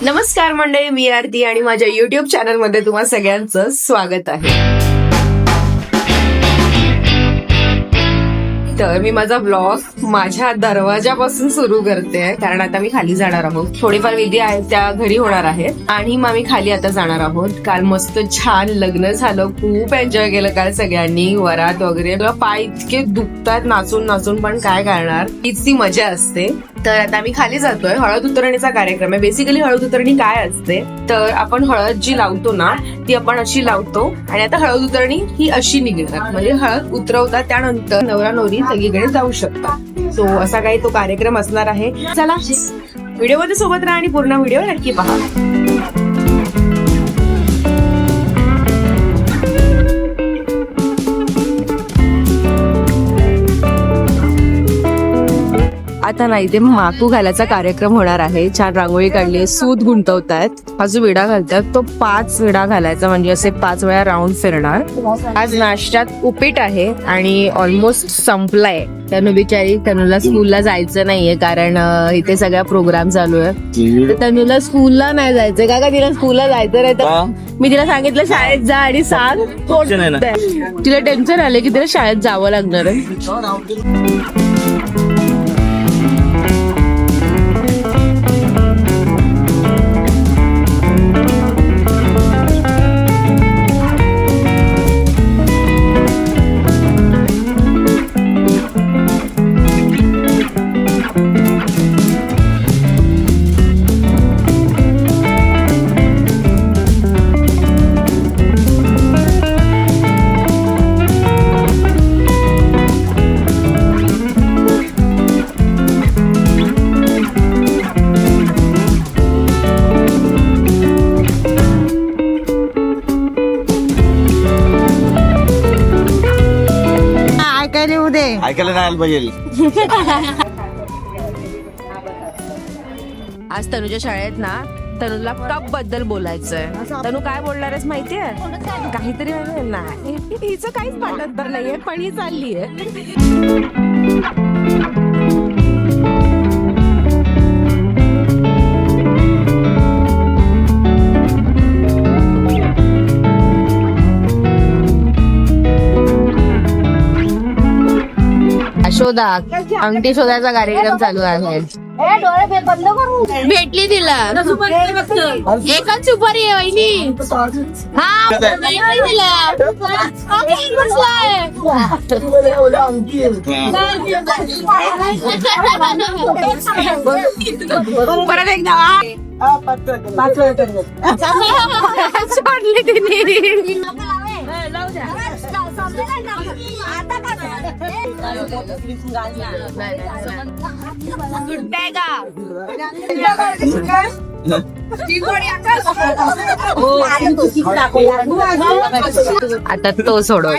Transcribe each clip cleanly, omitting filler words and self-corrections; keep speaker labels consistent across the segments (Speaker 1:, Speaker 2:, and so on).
Speaker 1: नमस्कार मंडळी, मी आरती आणि माझ्या युट्यूब चॅनल मध्ये तुम्हा सगळ्यांचं स्वागत आहे. तर मी माझा ब्लॉग माझ्या दरवाजापासून सुरू करते, कारण आता मी खाली जाणार आहोत. थोडेफार विधी आहेत त्या घरी होणार आहेत आणि मग आम्ही खाली आता जाणार आहोत. काल मस्त छान लग्न झालं, खूप एन्जॉय केलं काल सगळ्यांनी, वरात वगैरे. पाय इतके दुखतात नाचून नाचून, पण काय करणार, हीच ती मजा असते. तर आता आम्ही खाली जातोय. हळद उतरणीचा कार्यक्रम आहे. बेसिकली हळद उतरणी काय असते, तर आपण हळद जी लावतो ना ती आपण अशी लावतो आणि आता हळद उतरणी ही अशी निघणार, म्हणजे हळद उतरवतात त्यानंतर नवरा नवरी सगळीकडे जाऊ शकतात. सो असा काही तो कार्यक्रम असणार आहे. चला व्हिडिओमध्ये सोबत राहा आणि पूर्ण व्हिडिओ नक्की पहा. आता नाही ते माकू घालायचा कार्यक्रम होणार आहे. छान रांगोळी काढली, सूत गुंतवतायत. हा जो विडा घालतात तो 5 विडा घालायचा, म्हणजे असे 5 वेळा राऊंड फिरणार. आज नाश्त्यात उपीट आहे आणि ऑलमोस्ट संपलाय. तनु बिचारी, तनुला स्कूलला जायचं नाहीये कारण इथे सगळा प्रोग्राम चालू आहे. तर तनुला स्कूलला नाही जायचंय. का तिला स्कूलला जायचं नाही, तर मी तिला सांगितलं शाळेत जा आणि सांग. तिला टेन्शन आले की तिला शाळेत जावं लागणार आहे.
Speaker 2: ऐकायला नाही आलं पाहिजे.
Speaker 1: आज तनुच्या शाळेत ना तनुला कप बद्दल बोलायचंय. तनु काय बोलणार आहेस माहितीये? काहीतरी नाही, हिचं काहीच वाटत तर नाहीये, पण ही चाललीये. शोधा, अंगठी शोधायचा कार्यक्रम चालू आहे. भेटली तिला एकच सुपारी आहे वहिनी. हा तिला परत एकदा सोडली तिने. आता तो सोडव.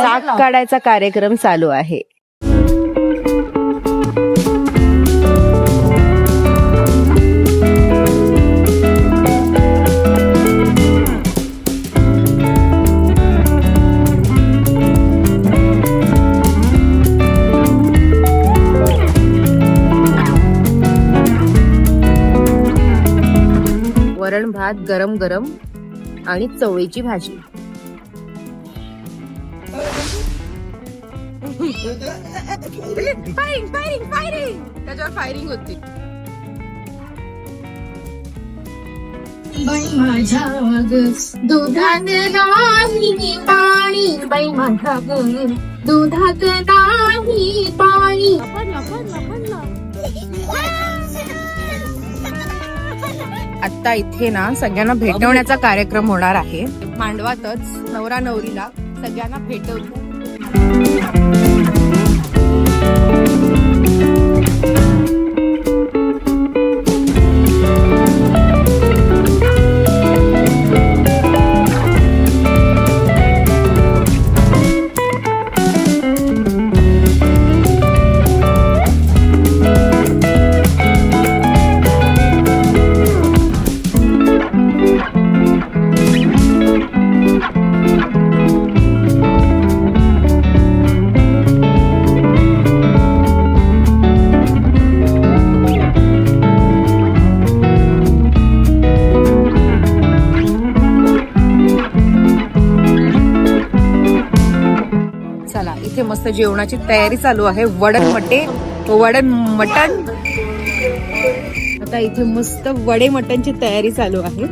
Speaker 1: चाक काढायचा कार्यक्रम चालू आहे. वरण भात गरम गरम आणि चवळीची भाजी. फायरिंग फायरिंग फायरिंग, त्याच्यावर फायरिंग होती. बाई माझ्या दुधात नाही पाणी, बाई माझ्या दुधात नाही पाणी. आता इथे ना सगळ्यांना भेटवण्याचा कार्यक्रम होणार आहे. मांडवातच नवरा नवरीला सगळ्यांना भेटवतो. इथे मस्त जेवणाची तयारी चालू आहे. वडण मटण. आता इथे मस्त वडे मटणची तयारी चालू आहे.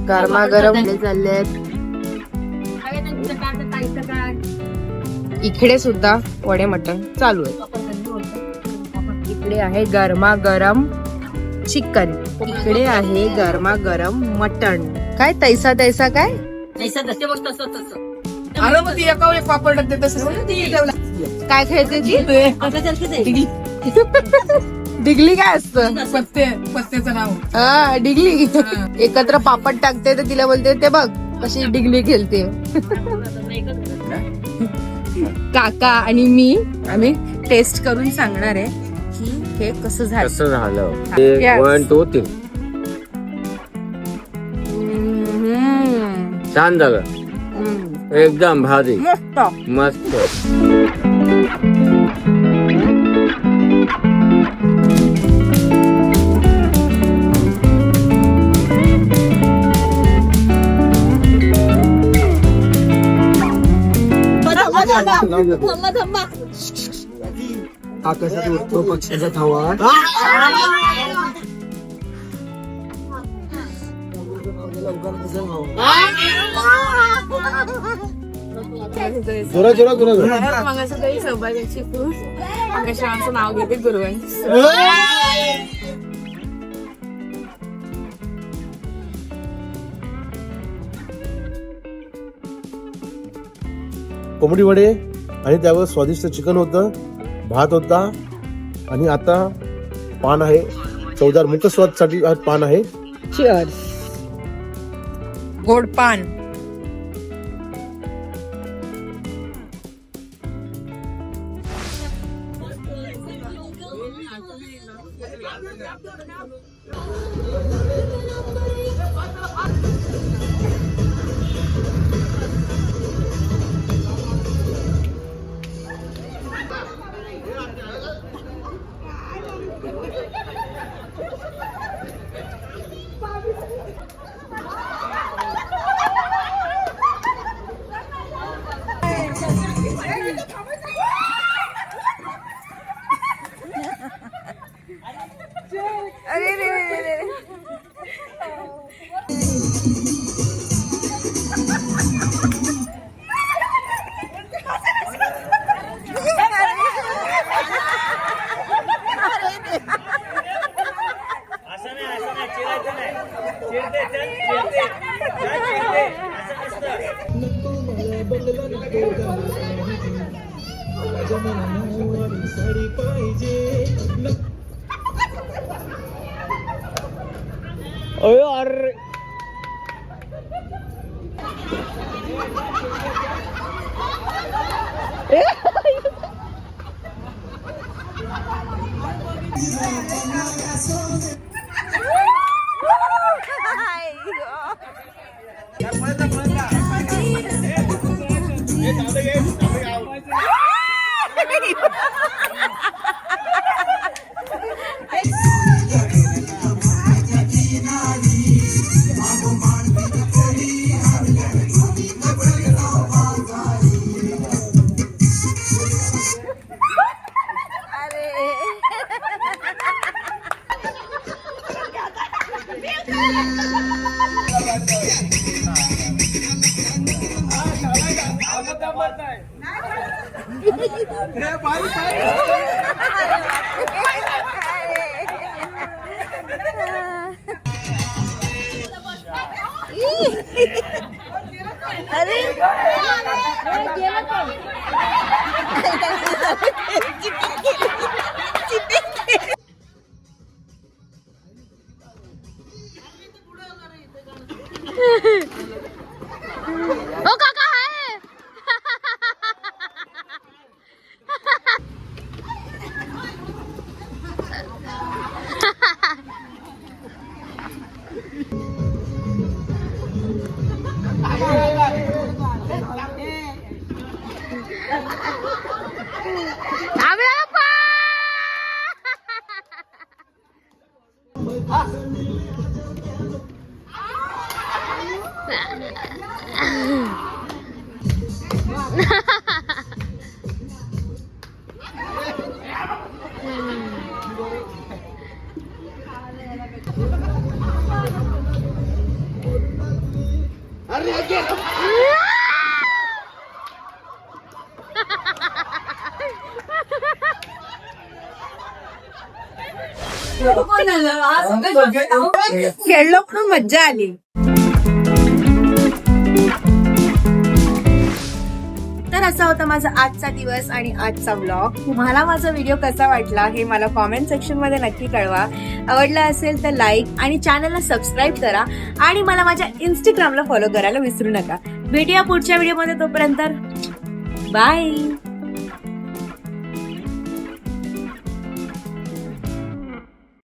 Speaker 1: गरमागरम चालले. इकडे सुद्धा वडे मटण चालू आहे. इकडे आहे गरमागरम चिकन, इकडे आहे गरमागरम मटण. काय तैसा तैसा काय काय खायचं ती डिगली काय असतं?
Speaker 2: पत्त्याचं नाव.
Speaker 1: हा डिगली. एकत्र पापड टाकते तर तिला बोलते ते बघ कशी डिगली खेळते. काका आणि मी आम्ही टेस्ट करून सांगणार आहे की हे कसं झालं.
Speaker 3: 1 2 3 छान झालं. एकदम भारी मस्त.
Speaker 2: आकाशात उडतो पक्षाचा थवा.
Speaker 1: सौभाग्याची फूल आकाशाचं नाव घेते गुरुवांची.
Speaker 4: कोंबडी वडे आणि त्यावर स्वादिष्ट चिकन होतं, भात होता आणि आता पान आहे. चवदार मुख स्वाद साठी पान आहे.
Speaker 1: Cheers. गोड पान. अरे रे रे रे.
Speaker 3: अरे
Speaker 5: ओ काका आहे. आम्ही आप्पा.
Speaker 1: खेळलो म्हणून मज्जा आली. तर असा होता माझा आजचा दिवस आणि आजचा व्लॉग. तुम्हाला माझा व्हिडिओ कसा वाटला हे मला कॉमेंट सेक्शन मध्ये नक्की कळवा. आवडला असेल तर लाईक आणि चॅनलला सबस्क्राईब करा आणि मला माझ्या इंस्टाग्रामला फॉलो करायला विसरू नका. भेटूया पुढच्या व्हिडिओमध्ये. तोपर्यंत बाय.